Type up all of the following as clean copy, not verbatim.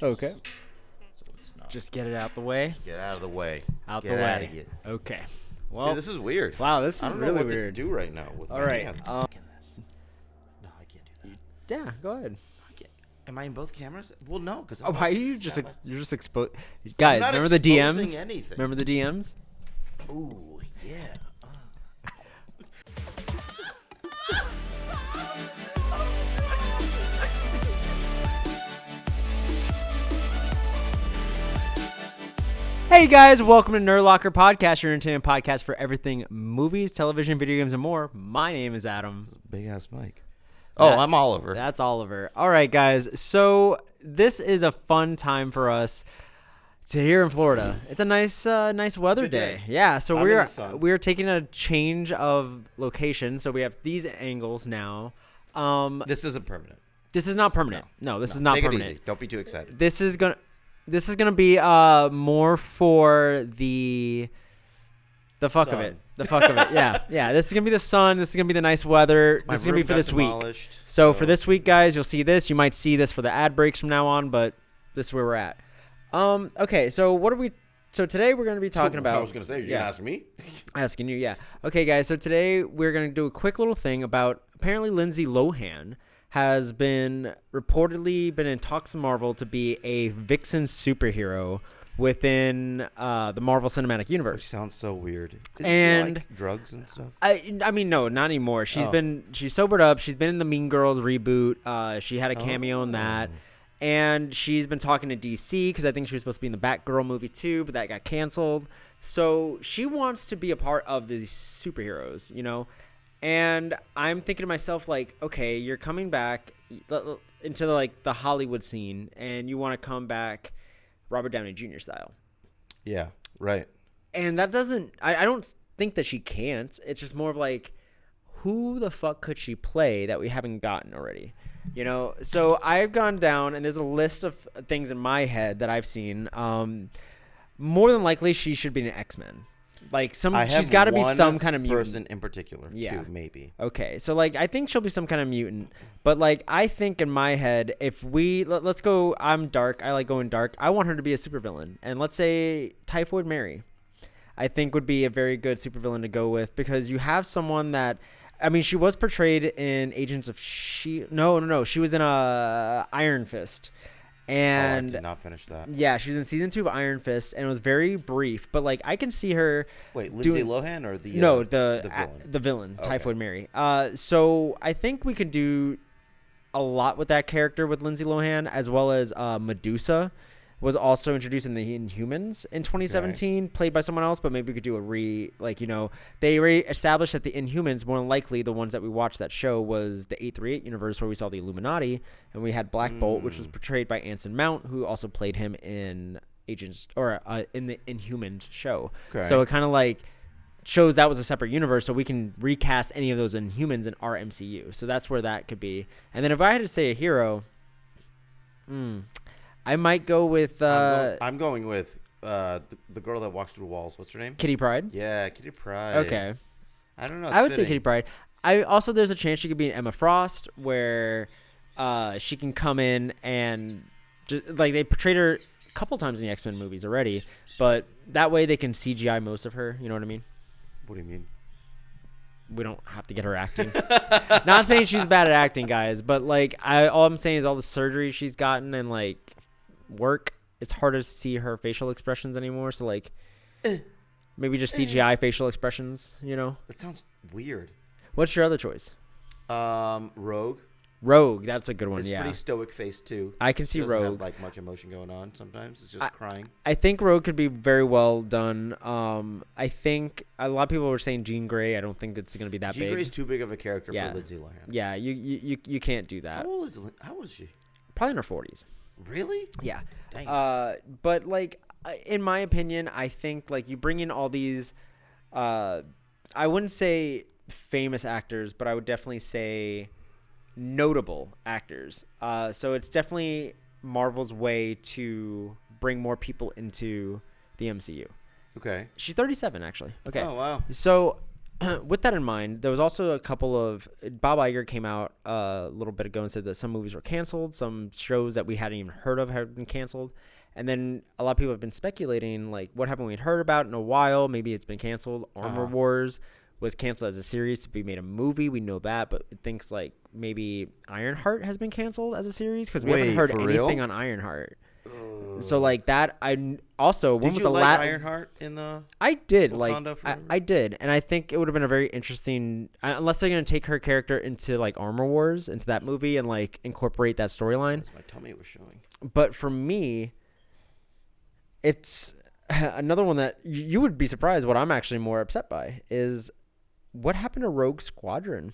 Okay. So it's not. Just get it out the way. Just get out of the way. Out get the way. Out of here. Okay. Well, Dude, this is weird. wow, this is I don't really know what weird. to do right now with All my right. hands. Um, No, I can't do that. yeah, go ahead. I can't. Am I in both cameras? Well, no, because Oh, why are you just you're just exposed? Guys, not remember the exposing DMs? anything. Remember the DMs? Ooh, yeah. Hey guys, welcome to Nerd Locker Podcast, your entertainment podcast for everything movies, television, video games, and more. My name is Adam. Big ass mic. Oh, I'm Oliver. That's Oliver. All right, guys. So this is a fun time for us to here in Florida. It's a nice weather Good day. day. Yeah. So I'm in the sun. we're taking a change of location. So we have these angles now. This isn't permanent. This is not permanent. No, this is not Take permanent. It easy. Don't be too excited. This is gonna be more for the fuck of Sun. it. The fuck of it. Yeah. This is gonna be the sun. This is gonna be the nice weather. My This is gonna be room for got this week. demolished, So for this week, guys, you'll see this. You might see this for the ad breaks from now on, but this is where we're at. Okay. So So today we're gonna be talking about. I was gonna say, you're gonna ask me. Asking you, yeah. Okay, guys. So today we're gonna do a quick little thing about apparently Lindsay Lohan has reportedly been in talks with Marvel to be a vixen superhero within the Marvel Cinematic It Universe. sounds so weird. Isn't And- she like drugs and stuff? I mean, no, not anymore. She's sobered up. She's been in the Mean Girls reboot. She had a cameo in that. And she's been talking to DC because I think she was supposed to be in the Batgirl movie too, but that got canceled. So she wants to be a part of these superheroes, you know? And I'm thinking to myself, like, okay, you're coming back into the Hollywood scene, and you want to come back Robert Downey Jr. style. Yeah, right. And that doesn't, I don't think that she can't. It's just more of like, who the fuck could she play that we haven't gotten already? You know, so I've gone down, and there's a list of things in my head that I've seen. More than likely, she should be an X-Men. Like she's got to be some kind of mutant person in particular. Yeah. Too, maybe. Okay, so I think she'll be some kind of mutant, but I think in my head, if let's go, I'm dark. I like going dark. I want her to be a supervillain, and let's say Typhoid Mary, I think would be a very good supervillain to go with because you have someone that. I mean, she was portrayed in Agents of Shield. No. She was in Iron Fist. And I did not finish that. Yeah, she was in season 2 of Iron Fist, and it was very brief. But I can see her. Wait, Lindsay Lohan or the the villain, Okay. Typhoid Mary. So I think we could do a lot with that character with Lindsay Lohan, as well as Medusa was also introduced in the Inhumans in 2017, played by someone else. But maybe we could do they established that the Inhumans, more than likely the ones that we watched that show, was the 838 universe where we saw the Illuminati, and we had Black Bolt, which was portrayed by Anson Mount, who also played him in Agents or in the Inhumans show. Okay. So it kind of shows that was a separate universe, so we can recast any of those Inhumans in our MCU. So that's where that could be. And then if I had to say a hero, I might go with. I'm going with the girl that walks through walls. What's her name? Kitty Pryde. Yeah, Kitty Pryde. Okay. I don't know. I would say Kitty Pryde. There's a chance she could be an Emma Frost, where she can come in and just they portrayed her a couple times in the X-Men movies already, but that way they can CGI most of her. You know what I mean? What do you mean? We don't have to get her acting. Not saying she's bad at acting, guys, but all I'm saying is all the surgery she's gotten and work, it's hard to see her facial expressions anymore. So maybe just CGI facial expressions. You know? That sounds weird. What's your other choice? Rogue. Rogue, that's a good one. It's Yeah, pretty stoic face too. I can see She doesn't Rogue. have much emotion going on. Sometimes it's just crying. I think Rogue could be very well done. I think a lot of people were saying Jean Grey. I don't think it's going to be that big. Jean Grey's too big of a character Yeah. for Lindsay Lohan. Yeah, you can't do that. How old is she? Probably in her 40s. Really? Yeah. Dang. But in my opinion, I think you bring in all these. I wouldn't say famous actors, but I would definitely say notable actors. So it's definitely Marvel's way to bring more people into the MCU. Okay. She's 37, actually. Okay. Oh, wow. So with that in mind, there was also a couple of Bob Iger came out a little bit ago and said that some movies were canceled, some shows that we hadn't even heard of had been canceled, and then a lot of people have been speculating like what haven't we heard about in a while? Maybe it's been canceled. Armor Wars was canceled as a series to be made a movie. We know that, but it thinks like maybe Ironheart has been canceled as a series because we haven't heard anything on Ironheart. So like that, I also did you like Ironheart in the? I did I did, and I think it would have been a very interesting unless they're gonna take her character into like Armor Wars into that movie and like incorporate that storyline. My tummy was showing. But for me, it's another one that you would be surprised. What I'm actually more upset by is what happened to Rogue Squadron.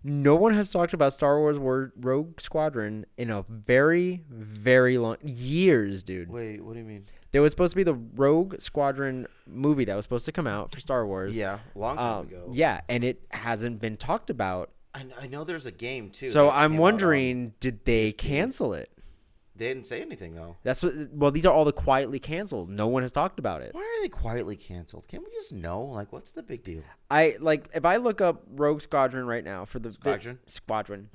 No one has talked about Star Wars Rogue Squadron in a very, very long years, dude. Wait, what do you mean? There was supposed to be the Rogue Squadron movie that was supposed to come out for Star Wars. Yeah, a long time ago. Yeah, and it hasn't been talked about. I know there's a game too. So I'm wondering, did they cancel it? They didn't say anything though. Well, these are all the quietly canceled. No one has talked about it. Why are they quietly canceled? Can't we just know? Like, what's the big deal? If I look up Rogue Squadron right now for the Squadron,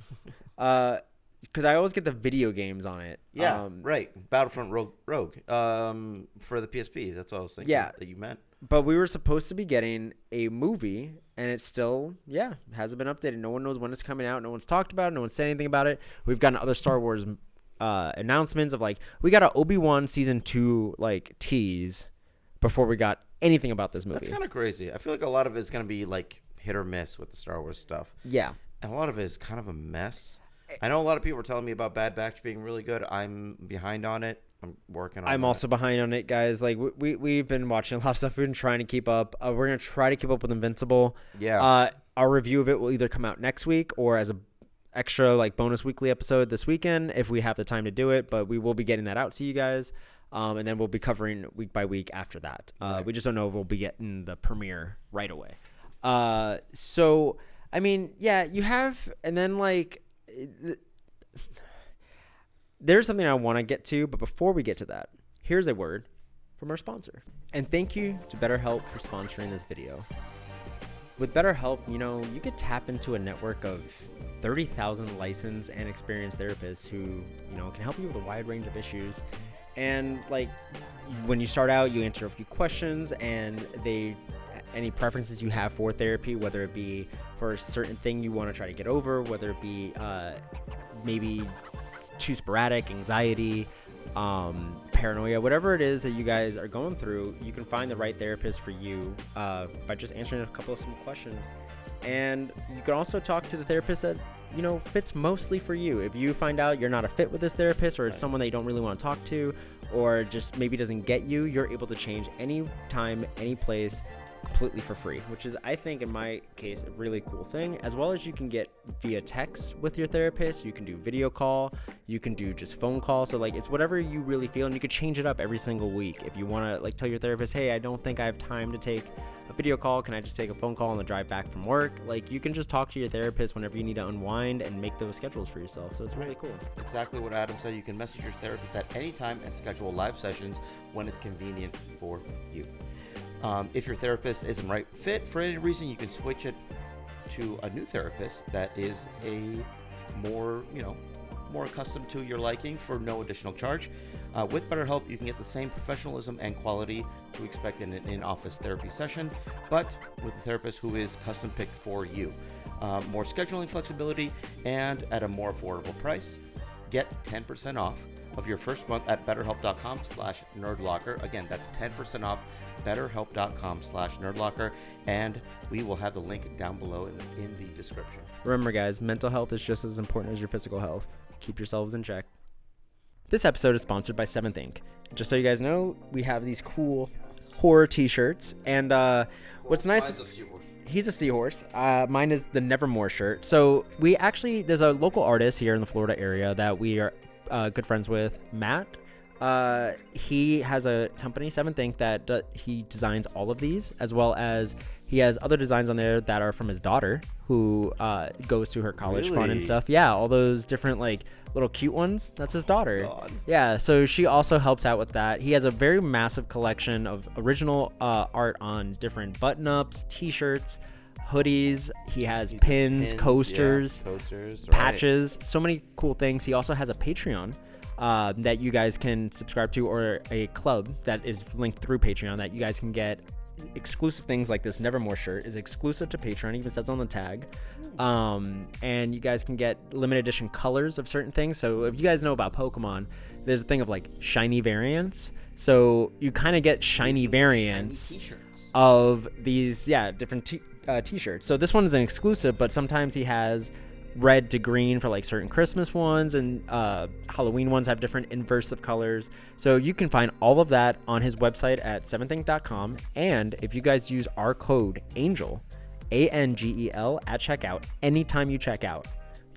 because I always get the video games on it. Yeah, right. Battlefront Rogue. For the PSP. That's what I was thinking. Yeah, that you meant. But we were supposed to be getting a movie, and it still, hasn't been updated. No one knows when it's coming out. No one's talked about it. No one's said anything about it. We've gotten other Star Wars announcements of like we got an Obi-Wan season 2 like tease before we got anything about this movie. That's kind of crazy. I feel like a lot of it's going to be like hit or miss with the Star Wars stuff. Yeah. And a lot of it is kind of a mess. I know a lot of people were telling me about Bad Batch being really good. I'm behind on it. I'm working on it. I'm also behind on it, guys. Like we've been watching a lot of stuff. We've been trying to keep up. We're going to try to keep up with Invincible. Yeah. Our review of it will either come out next week or as a extra like bonus weekly episode this weekend if we have the time to do it, but we will be getting that out to you guys, and then we'll be covering week by week after that. Right. We just don't know if we'll be getting the premiere right away. So I mean, yeah, you have, and then like there's something I want to get to, but before we get to that, here's a word from our sponsor. And thank you to BetterHelp for sponsoring this video. With BetterHelp, you could tap into a network of 30,000 licensed and experienced therapists who, can help you with a wide range of issues. And like when you start out, you answer a few questions and any preferences you have for therapy, whether it be for a certain thing you want to try to get over, whether it be maybe too sporadic, anxiety, paranoia, whatever it is that you guys are going through, you can find the right therapist for you by just answering a couple of simple questions. And you can also talk to the therapist that fits mostly for you. If you find out you're not a fit with this therapist, or it's someone that you don't really want to talk to, or just maybe doesn't get you, you're able to change any time, any place, completely for free, which is, I think, in my case, a really cool thing. As well as you can get via text with your therapist, you can do video call, you can do just phone call. So like it's whatever you really feel, and you could change it up every single week. If you want to like tell your therapist, hey, I don't think I have time to take a video call, can I just take a phone call on the drive back from work? Like you can just talk to your therapist whenever you need to unwind and make those schedules for yourself. So it's really cool. Exactly what Adam said. You can message your therapist at any time and schedule live sessions when it's convenient for you. If your therapist isn't right fit for any reason, you can switch it to a new therapist that is a more accustomed to your liking for no additional charge. With BetterHelp, you can get the same professionalism and quality you expect in an in-office therapy session, but with a therapist who is custom picked for you. More scheduling flexibility and at a more affordable price. Get 10% off of your first month at betterhelp.com/nerdlocker. Again, that's 10% off betterhelp.com/nerdlocker, and we will have the link down below in the description. Remember, guys, mental health is just as important as your physical health. Keep yourselves in check. This episode is sponsored by Seventh Ink. Just so you guys know, we have these cool horror t-shirts, and what's nice... He's a seahorse. Mine is the Nevermore shirt. So there's a local artist here in the Florida area that we are good friends with, Matt. He has a company, Seventh Ink, that he designs all of these, as well as he has other designs on there that are from his daughter, who goes to her college fund and stuff. Yeah, all those different like little cute ones. That's his daughter. God. Yeah, so she also helps out with that. He has a very massive collection of original art on different button-ups, T-shirts, hoodies. He has pins, coasters, patches, so many cool things. He also has a Patreon that you guys can subscribe to, or a club that is linked through Patreon that you guys can get exclusive things like this. Nevermore shirt is exclusive to Patreon, even says on the tag. And you guys can get limited edition colors of certain things. So if you guys know about Pokemon, there's a thing of like shiny variants. So you kind of get shiny variants of these, different t-shirts. So this one is an exclusive, but sometimes he has red to green for like certain Christmas ones, and Halloween ones have different inverse of colors. So you can find all of that on his website at seventhink.com. And if you guys use our code ANGEL, ANGEL, at checkout, anytime you check out,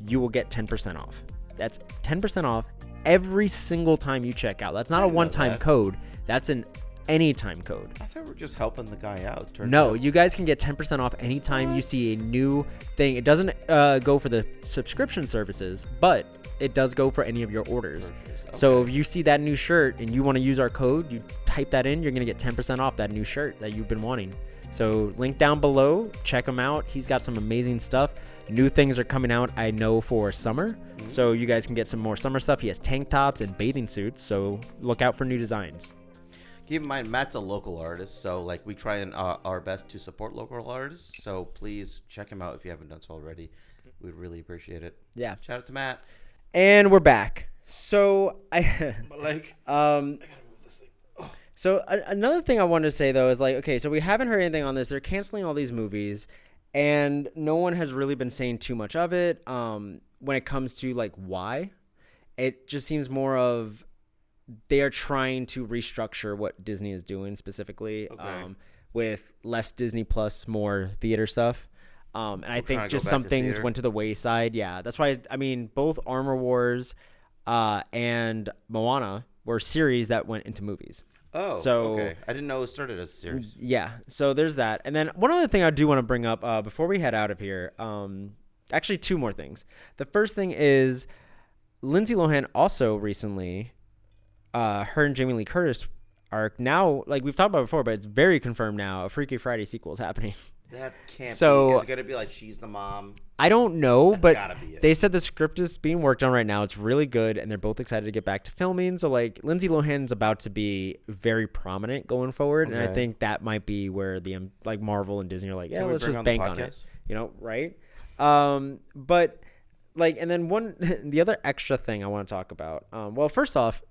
you will get 10% off. That's 10% off every single time you check out. That's not a one-time code. That's an anytime code. I thought we were just helping the guy out. No, you guys can get 10% off anytime you see a new thing. It doesn't go for the subscription services, but it does go for any of your orders. Okay. So if you see that new shirt and you want to use our code, you type that in, you're going to get 10% off that new shirt that you've been wanting. So link down below, check him out. He's got some amazing stuff. New things are coming out, I know, for summer. So you guys can get some more summer stuff. He has tank tops and bathing suits, so look out for new designs. Keep in mind, Matt's a local artist, so like we try and our best to support local artists. So please check him out if you haven't done so already. We'd really appreciate it. Yeah. Shout out to Matt. And we're back. So I gotta move this thing. Oh. So another thing I wanted to say though is like, okay, so we haven't heard anything on this. They're canceling all these movies, and no one has really been saying too much of it. When it comes to like why, it just seems more of they are trying to restructure what Disney is doing specifically, with less Disney Plus, more theater stuff. And I think just some things went to the wayside. Yeah, that's why, I mean, both Armor Wars and Moana were series that went into movies. Oh, so, okay. I didn't know it started as a series. Yeah, so there's that. And then one other thing I do want to bring up before we head out of here, actually two more things. The first thing is Lindsay Lohan also recently, her and Jamie Lee Curtis are now, like we've talked about before, but it's very confirmed now, a Freaky Friday sequel is happening. That can't be. Is it going to be like she's the mom? I don't know, but gotta be it. They said the script is being worked on right now. It's really good, and they're both excited to get back to filming. So, like, Lindsay Lohan's about to be very prominent going forward, and I think that might be where the like Marvel and Disney are like, yeah, let's just bank on it, you know, right? But like, and then the other extra thing I want to talk about. Well, first off,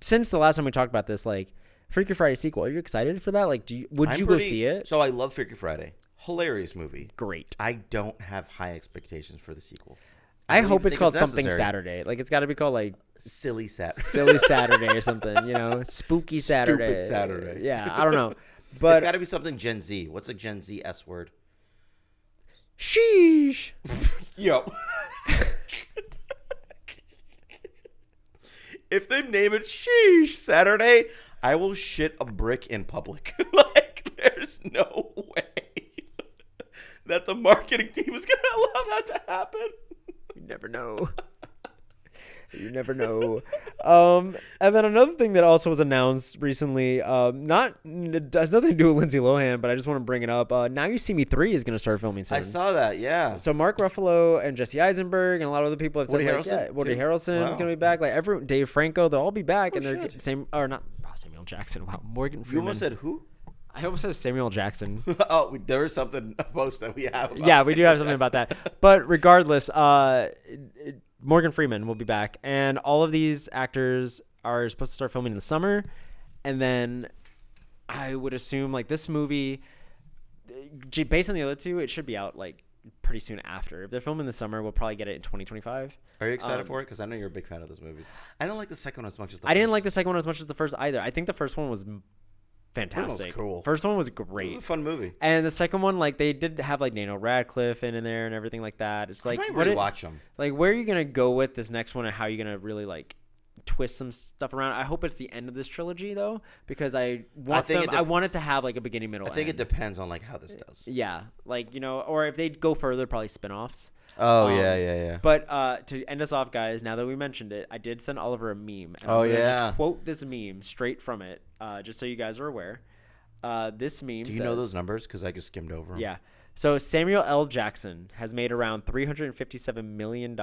since the last time we talked about this, like, Freaky Friday sequel, are you excited for that? Like, would you go see it? So I love Freaky Friday. Hilarious movie. Great. I don't have high expectations for the sequel. I hope it's called something Saturday. Like, it's got to be called like Silly Saturday. Silly Saturday or something, you know, Spooky Saturday. Stupid Saturday. Yeah, I don't know. But it's got to be something Gen Z. What's a Gen Z S word? Sheesh. Yo. If they name it Sheesh Saturday, I will shit a brick in public. Like, there's no way that the marketing team is going to allow that to happen. You never know. You never know. And then another thing that also was announced recently, it has nothing to do with Lindsay Lohan, but I just want to bring it up. Now You See Me 3 is going to start filming soon. I saw that, yeah. So Mark Ruffalo and Jesse Eisenberg and a lot of other people have said, Woody Harrelson is going to be back. Like Dave Franco, they'll all be back, and they're Samuel Jackson. Wow, Morgan Freeman. You almost said who? I almost said Samuel Jackson. Oh, there is something post that we have. Yeah, we do have something about that. But regardless, Morgan Freeman will be back, and all of these actors are supposed to start filming in the summer. And then I would assume, like, this movie, based on the other two, it should be out like pretty soon after. If they're filming this summer, we'll probably get it in 2025. Are you excited for it? Because I know you're a big fan of those movies. I don't like the second one as much as the first. I didn't like the second one as much as the first either. I think the first one was fantastic. Was cool. First one was great. It was a fun movie. And the second one, like, they did have like Daniel Radcliffe in there and everything like that. It's like, I might watch them. Like, where are you gonna go with this next one, and how are you gonna really like twist some stuff around. I hope it's the end of this trilogy though, because I want it to have like a beginning, middle. I think end. it depends on like how this does. Yeah, like or if they go further, probably spin-offs. Oh yeah. But to end us off, guys, now that we mentioned it, I did send Oliver a meme. And I'm gonna just quote this meme straight from it, just so you guys are aware. This meme. Do you know those numbers? Because I just skimmed over them. Yeah. So Samuel L. Jackson has made around $357 million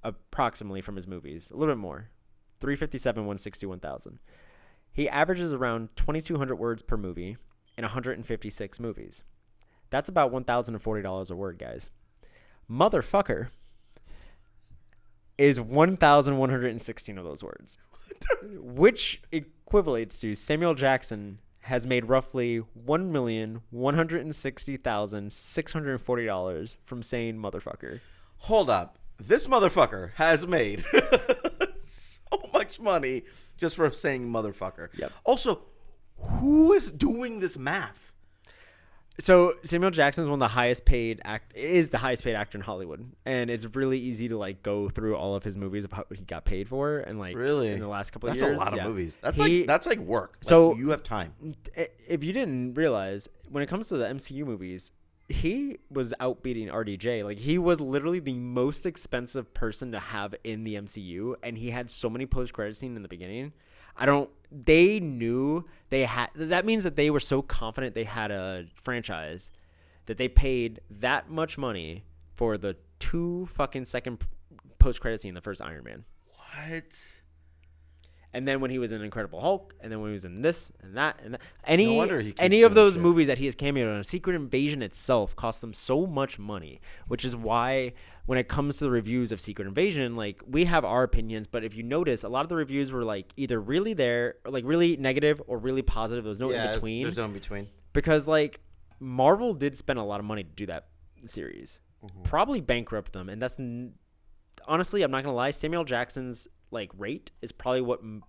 approximately from his movies. A little bit more. 161,000. He averages around 2,200 words per movie in 156 movies. That's about $1,040 a word, guys. Motherfucker is 1,116 of those words, which equivalates to Samuel Jackson has made roughly $1,160,640 from saying motherfucker. Hold up. This motherfucker has made so much money just for saying motherfucker. Yep. Also, who is doing this math? So Samuel Jackson is the highest paid actor in Hollywood, and it's really easy to like go through all of his movies of how he got paid for, and like really in the last couple of years. years. That's a lot of movies. That's like work. So like, you have time. If you didn't realize, when it comes to the MCU movies, he was outbeating RDJ. Like he was literally the most expensive person to have in the MCU, and he had so many post-credit scenes in the beginning. They knew they had, that means that they were so confident they had a franchise that they paid that much money for the 2 fucking second post-credit scene in the first Iron Man. What? And then when he was in Incredible Hulk, and then when he was in this and that, any no of those movies that he has cameoed on, Secret Invasion itself cost them so much money, which is why when it comes to the reviews of Secret Invasion, like we have our opinions, but if you notice, a lot of the reviews were like either really there, or like really negative, or really positive. There was no in between. There's no in between. Because like Marvel did spend a lot of money to do that series, probably bankrupt them, and that's honestly, I'm not gonna lie, Samuel Jackson's like rate is probably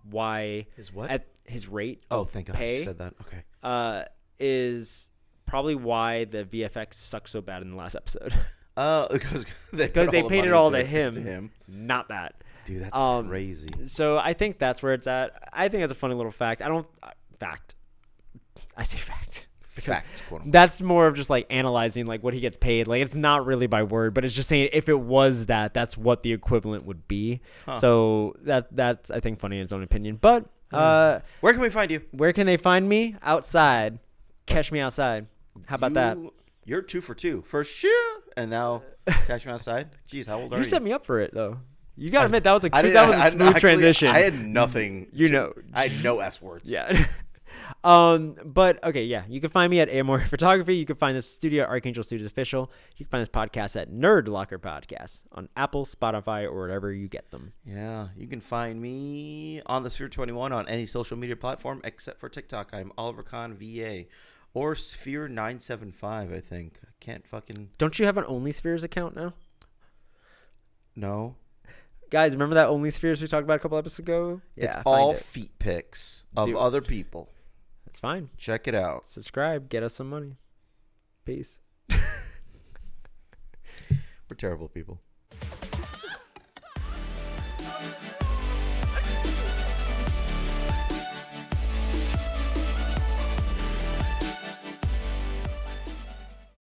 why his what at his rate thank God pay you said that. Okay. Is probably why the VFX sucked so bad in the last episode. Because they paid it all to him, not that. Dude, that's crazy. So I think that's where it's at. I think it's a funny little fact. I say fact. Because that's more of just like analyzing like what he gets paid. Like it's not really by word, but it's just saying if it was that's what the equivalent would be. So that's I think funny in its own opinion. But where can we find you? Where can they find me? Outside. Catch me outside. How about that? You're 2 for 2 for sure. And now catch me outside. Jeez, how old are you? You set me up for it though. You gotta admit that was a smooth transition. I had nothing. I had no S words. Yeah. But okay, yeah, you can find me at Amor Photography. You can find this studio at Archangel Studios Official. You can find this podcast at Nerd Locker Podcast on Apple, Spotify, or wherever you get them. Yeah, you can find me on the Sphere 21 on any social media platform except for TikTok. I'm Oliver Khan VA or Sphere 975. I think I can't fucking. Don't you have an OnlySpheres account now? No. Guys, remember that OnlySpheres we talked about a couple episodes ago? Yeah, it's all feet pics of other people. That's fine. Check it out. Subscribe. Get us some money. Peace. We're terrible people.